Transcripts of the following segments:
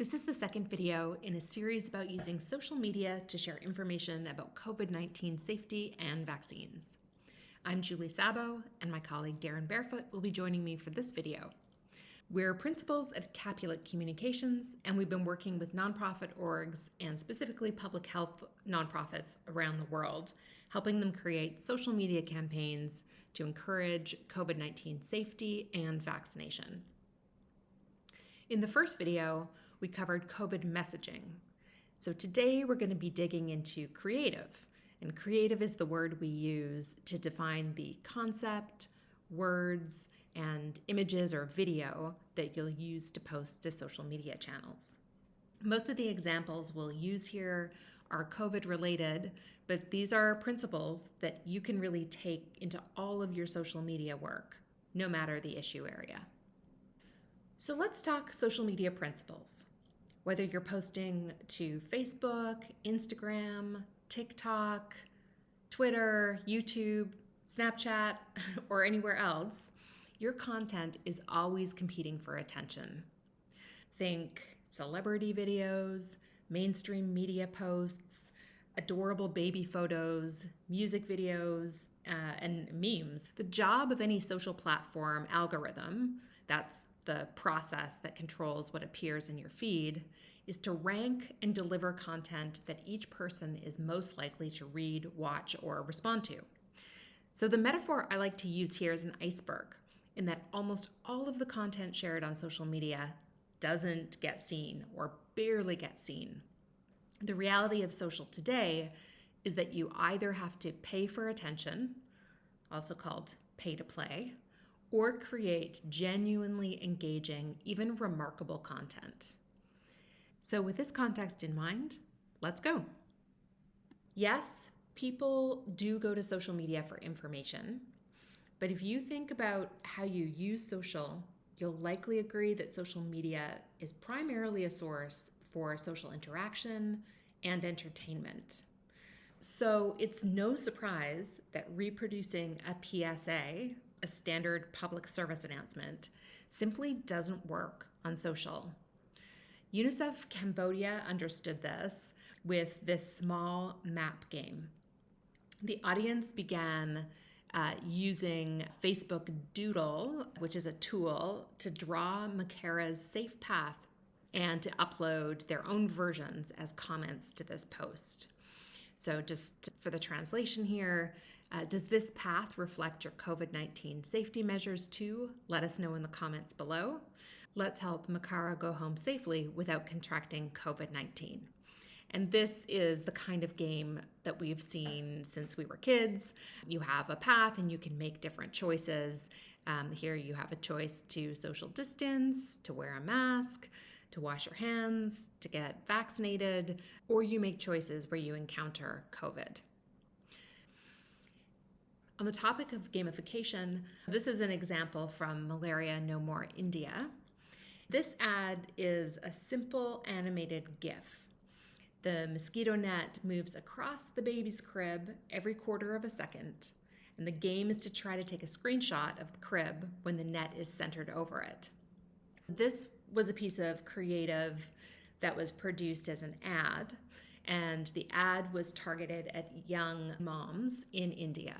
This is the second video in a series about using social media to share information about COVID-19 safety and vaccines. I'm Julie Sabo, and my colleague Darren Barefoot will be joining me for this video. We're principals at Capulet Communications, and we've been working with nonprofit orgs and specifically public health nonprofits around the world, helping them create social media campaigns to encourage COVID-19 safety and vaccination. In the first video, we covered COVID messaging. So today we're going to be digging into creative. And creative is the word we use to define the concept, words, and images or video that you'll use to post to social media channels. Most of the examples we'll use here are COVID related, but these are principles that you can really take into all of your social media work, no matter the issue area. So let's talk social media principles. Whether you're posting to Facebook, Instagram, TikTok, Twitter, YouTube, Snapchat, or anywhere else, your content is always competing for attention. Think celebrity videos, mainstream media posts, adorable baby photos, music videos, and memes. The job of any social platform algorithm, that's the process that controls what appears in your feed, is to rank and deliver content that each person is most likely to read, watch, or respond to. So the metaphor I like to use here is an iceberg, in that almost all of the content shared on social media doesn't get seen or barely gets seen. The reality of social today is that you either have to pay for attention, also called pay to play, or create genuinely engaging, even remarkable content. So with this context in mind, let's go. Yes, people do go to social media for information, but if you think about how you use social, you'll likely agree that social media is primarily a source for social interaction and entertainment. So it's no surprise that reproducing a PSA, a standard public service announcement, simply doesn't work on social. UNICEF Cambodia understood this with this small map game. The audience began using Facebook Doodle, which is a tool to draw Makara's safe path and to upload their own versions as comments to this post. So just for the translation here, does this path reflect your COVID-19 safety measures too? Let us know in the comments below. Let's help Makara go home safely without contracting COVID-19. And this is the kind of game that we've seen since we were kids. You have a path and you can make different choices. Here you have a choice to social distance, to wear a mask, to wash your hands, to get vaccinated, or you make choices where you encounter COVID. On the topic of gamification, this is an example from Malaria No More India. This ad is a simple animated GIF. The mosquito net moves across the baby's crib every quarter of a second, and the game is to try to take a screenshot of the crib when the net is centered over it. This was a piece of creative that was produced as an ad, and the ad was targeted at young moms in India.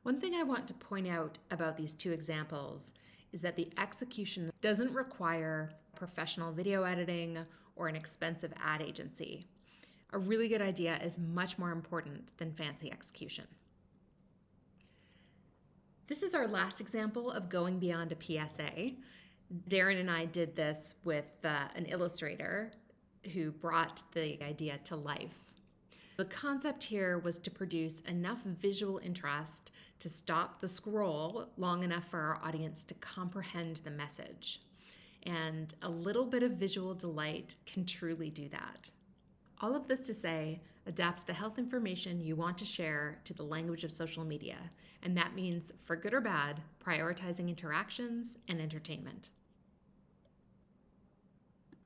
One thing I want to point out about these two examples is that the execution doesn't require professional video editing or an expensive ad agency. A really good idea is much more important than fancy execution. This is our last example of going beyond a PSA. Darren and I did this with an illustrator who brought the idea to life. The concept here was to produce enough visual interest to stop the scroll long enough for our audience to comprehend the message. And a little bit of visual delight can truly do that. All of this to say, adapt the health information you want to share to the language of social media. And that means, for good or bad, prioritizing interactions and entertainment.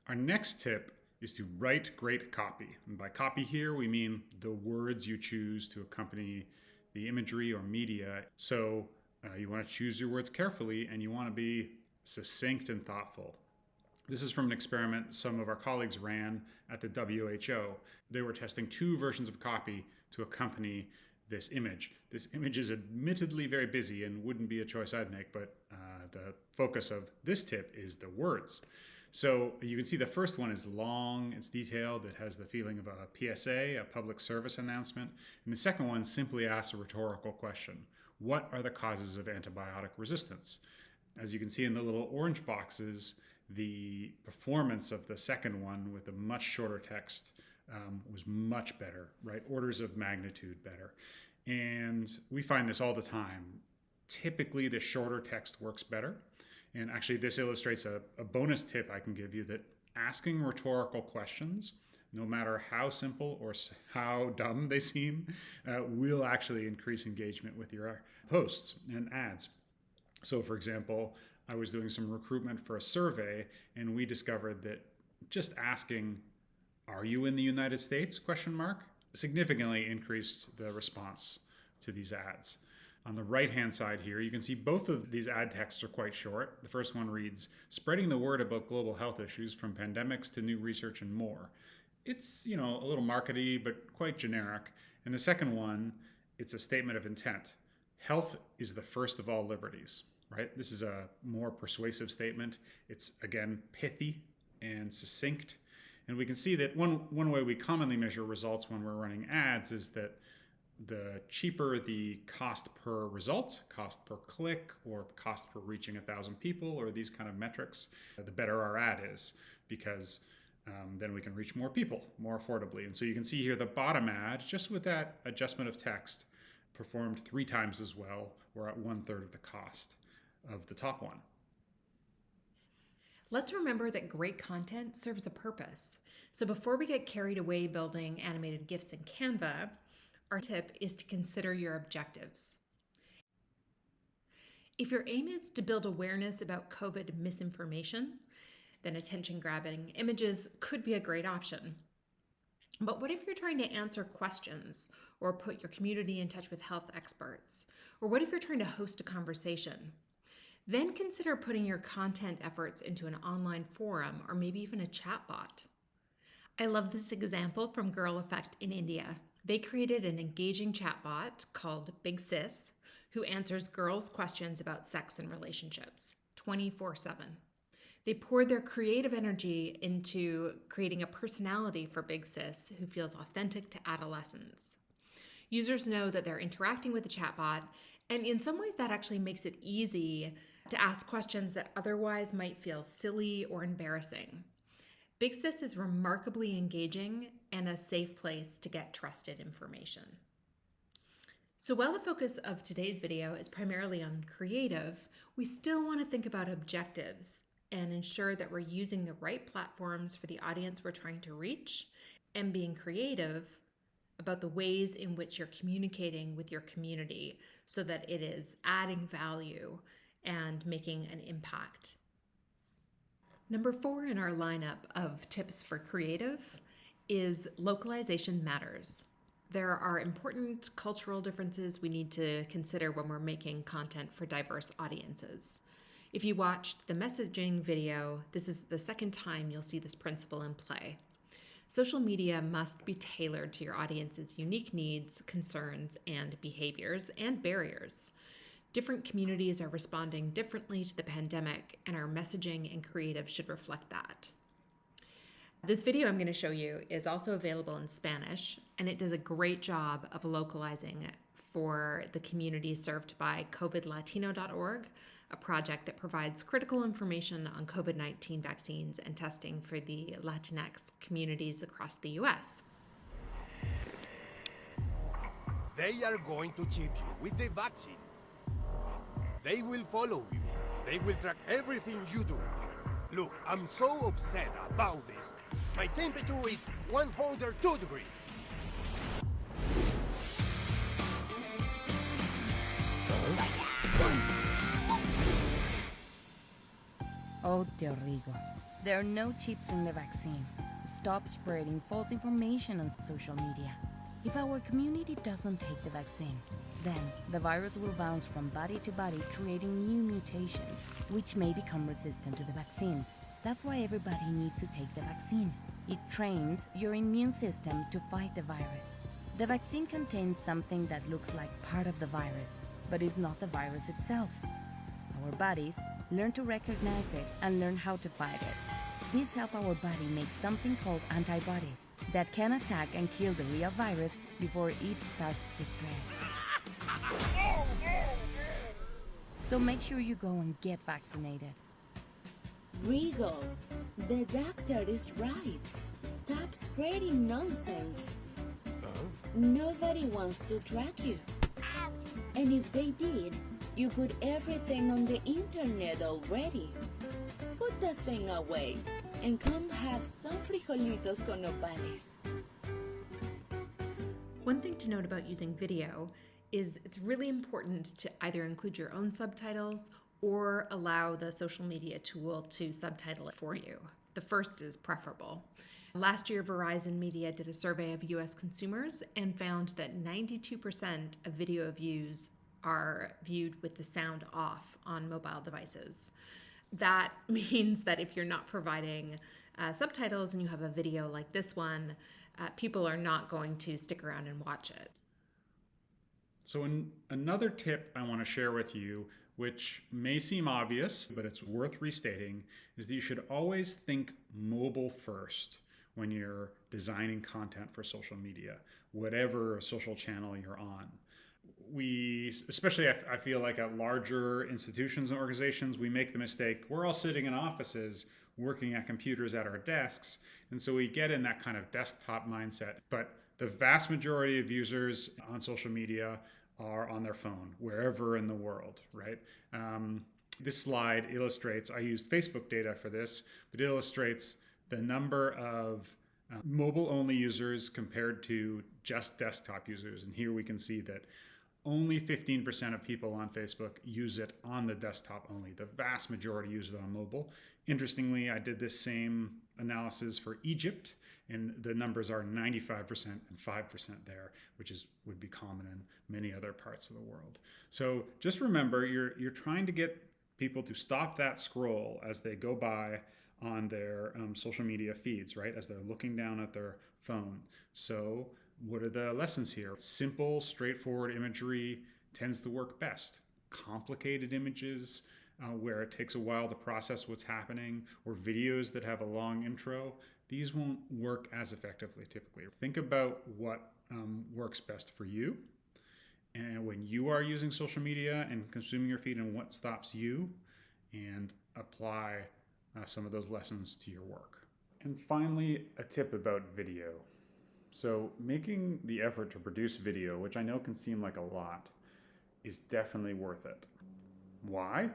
Our next tip is to write great copy. And by copy here, we mean the words you choose to accompany the imagery or media. So you want to choose your words carefully and you want to be succinct and thoughtful. This is from an experiment some of our colleagues ran at the WHO. They were testing two versions of copy to accompany this image. This image is admittedly very busy and wouldn't be a choice I'd make, but the focus of this tip is the words. So you can see the first one is long, it's detailed, it has the feeling of a PSA, a public service announcement. And the second one simply asks a rhetorical question. What are the causes of antibiotic resistance? As you can see in the little orange boxes, the performance of the second one with a much shorter text was much better, right? Orders of magnitude better. And we find this all the time. Typically, the shorter text works better. And actually, this illustrates a bonus tip I can give you, that asking rhetorical questions, no matter how simple or how dumb they seem, will actually increase engagement with your posts and ads. So for example, I was doing some recruitment for a survey, and we discovered that just asking, "Are you in the United States?" significantly increased the response to these ads. On the right-hand side here, you can see both of these ad texts are quite short. The first one reads, "Spreading the word about global health issues from pandemics to new research and more." It's, a little markety, but quite generic. And the second one, it's a statement of intent. Health is the first of all liberties, right? This is a more persuasive statement. It's, again, pithy and succinct. And we can see that one way we commonly measure results when we're running ads is that the cheaper the cost per result, cost per click, or cost per reaching 1,000 people, or these kind of metrics, the better our ad is, because then we can reach more people more affordably. And so you can see here the bottom ad, just with that adjustment of text, performed 3 times as well, or at 1/3 of the cost of the top one. Let's remember that great content serves a purpose. So before we get carried away building animated GIFs in Canva, our tip is to consider your objectives. If your aim is to build awareness about COVID misinformation, then attention-grabbing images could be a great option. But what if you're trying to answer questions or put your community in touch with health experts? Or what if you're trying to host a conversation? Then consider putting your content efforts into an online forum or maybe even a chatbot. I love this example from Girl Effect in India. They created an engaging chatbot called Big Sis, who answers girls' questions about sex and relationships 24/7. They poured their creative energy into creating a personality for Big Sis who feels authentic to adolescents. Users know that they're interacting with the chatbot, and in some ways that actually makes it easy to ask questions that otherwise might feel silly or embarrassing. Big Sis is remarkably engaging and a safe place to get trusted information. So while the focus of today's video is primarily on creative, we still want to think about objectives and ensure that we're using the right platforms for the audience we're trying to reach, and being creative about the ways in which you're communicating with your community so that it is adding value and making an impact. Number 4 in our lineup of tips for creative is localization matters. There are important cultural differences we need to consider when we're making content for diverse audiences. If you watched the messaging video, this is the second time you'll see this principle in play. Social media must be tailored to your audience's unique needs, concerns, and behaviors and barriers. Different communities are responding differently to the pandemic, and our messaging and creative should reflect that. This video I'm going to show you is also available in Spanish, and it does a great job of localizing for the community served by covidlatino.org, a project that provides critical information on COVID-19 vaccines and testing for the Latinx communities across the U.S. They are going to chip you with the vaccine. They will follow you. They will track everything you do. Look, I'm so upset about this. My temperature is 102 degrees. Oh, Tio Rico. There are no chips in the vaccine. Stop spreading false information on social media. If our community doesn't take the vaccine, then the virus will bounce from body to body, creating new mutations, which may become resistant to the vaccines. That's why everybody needs to take the vaccine. It trains your immune system to fight the virus. The vaccine contains something that looks like part of the virus, but is not the virus itself. Our bodies learn to recognize it and learn how to fight it. These help our body make something called antibodies that can attack and kill the real virus before it starts to spread. So make sure you go and get vaccinated. Regal, the doctor is right. Stop spreading nonsense. Nobody wants to track you. And if they did, you put everything on the internet already. Put that thing away and come have some frijolitos con nopales. One thing to note about using video is it's really important to either include your own subtitles or allow the social media tool to subtitle it for you. The first is preferable. Last year, Verizon Media did a survey of US consumers and found that 92% of video views are viewed with the sound off on mobile devices. That means that if you're not providing subtitles and you have a video like this one, people are not going to stick around and watch it. So another tip I want to share with you, which may seem obvious, but it's worth restating, is that you should always think mobile first when you're designing content for social media, whatever social channel you're on. We, especially I feel like at larger institutions and organizations, we make the mistake, we're all sitting in offices working at computers at our desks, and so we get in that kind of desktop mindset. But the vast majority of users on social media are on their phone, wherever in the world, right? This slide illustrates, I used Facebook data for this, but illustrates the number of mobile-only users compared to just desktop users. And here we can see that only 15% of people on Facebook use it on the desktop only. The vast majority use it on mobile. Interestingly, I did this same analysis for Egypt, and the numbers are 95% and 5% there, which would be common in many other parts of the world. So just remember, you're trying to get people to stop that scroll as they go by on their social media feeds, right? As they're looking down at their phone. So what are the lessons here? Simple, straightforward imagery tends to work best. Complicated images where it takes a while to process what's happening, or videos that have a long intro, these won't work as effectively typically. Think about what works best for you, and when you are using social media and consuming your feed, and what stops you, and apply some of those lessons to your work. And finally, a tip about video. So making the effort to produce video, which I know can seem like a lot, is definitely worth it. Why?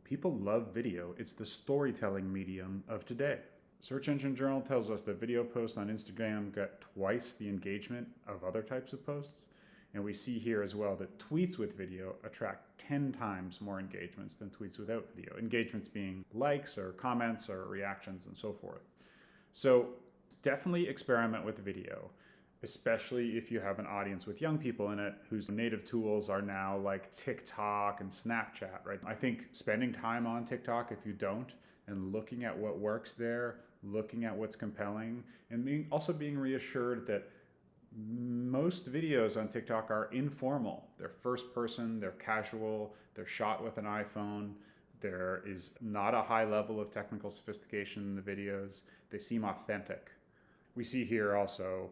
People love video. It's the storytelling medium of today. Search Engine Journal tells us that video posts on Instagram got twice the engagement of other types of posts. And we see here as well that tweets with video attract 10 times more engagements than tweets without video. Engagements being likes or comments or reactions and so forth. So definitely experiment with video, especially if you have an audience with young people in it whose native tools are now like TikTok and Snapchat, right? I think spending time on TikTok, if you don't, and looking at what works there, looking at what's compelling, and also being reassured that most videos on TikTok are informal. They're first person, they're casual, they're shot with an iPhone. There is not a high level of technical sophistication in the videos. They seem authentic. We see here also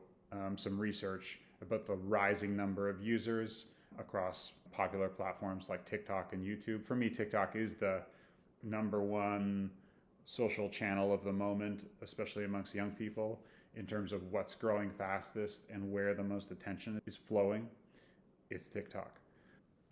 some research about the rising number of users across popular platforms like TikTok and YouTube. For me, TikTok is the #1 social channel of the moment, especially amongst young people, in terms of what's growing fastest and where the most attention is flowing. It's TikTok.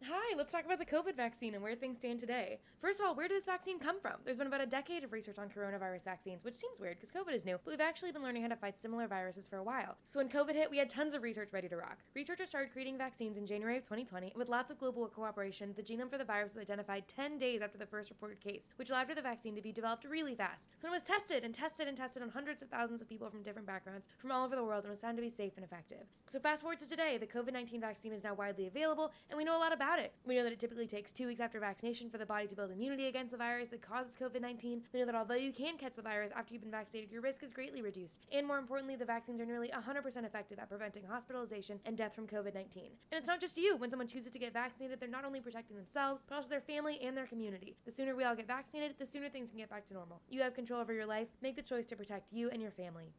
Hi, Alright, let's talk about the COVID vaccine and where things stand today. First of all, where did this vaccine come from? There's been about a decade of research on coronavirus vaccines, which seems weird because COVID is new, but we've actually been learning how to fight similar viruses for a while. So when COVID hit, we had tons of research ready to rock. Researchers started creating vaccines in January of 2020, and with lots of global cooperation, the genome for the virus was identified 10 days after the first reported case, which allowed for the vaccine to be developed really fast. So it was tested and tested and tested on hundreds of thousands of people from different backgrounds from all over the world and was found to be safe and effective. So fast forward to today, the COVID-19 vaccine is now widely available, and we know a lot about it. We know that it typically takes 2 weeks after vaccination for the body to build immunity against the virus that causes COVID-19. We know that although you can catch the virus after you've been vaccinated, your risk is greatly reduced. And more importantly, the vaccines are nearly 100% effective at preventing hospitalization and death from COVID-19. And it's not just you. When someone chooses to get vaccinated, they're not only protecting themselves, but also their family and their community. The sooner we all get vaccinated, the sooner things can get back to normal. You have control over your life. Make the choice to protect you and your family.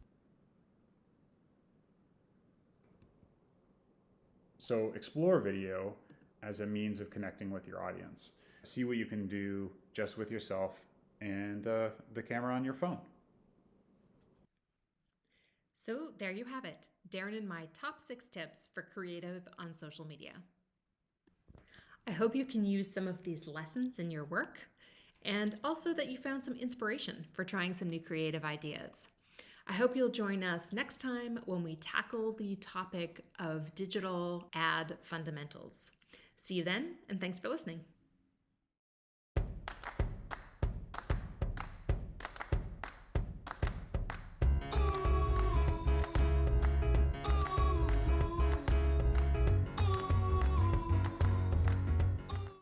So explore video as a means of connecting with your audience. See what you can do just with yourself and the camera on your phone. So there you have it, Darren and my top 6 tips for creative on social media. I hope you can use some of these lessons in your work, and also that you found some inspiration for trying some new creative ideas. I hope you'll join us next time when we tackle the topic of digital ad fundamentals. See you then, and thanks for listening.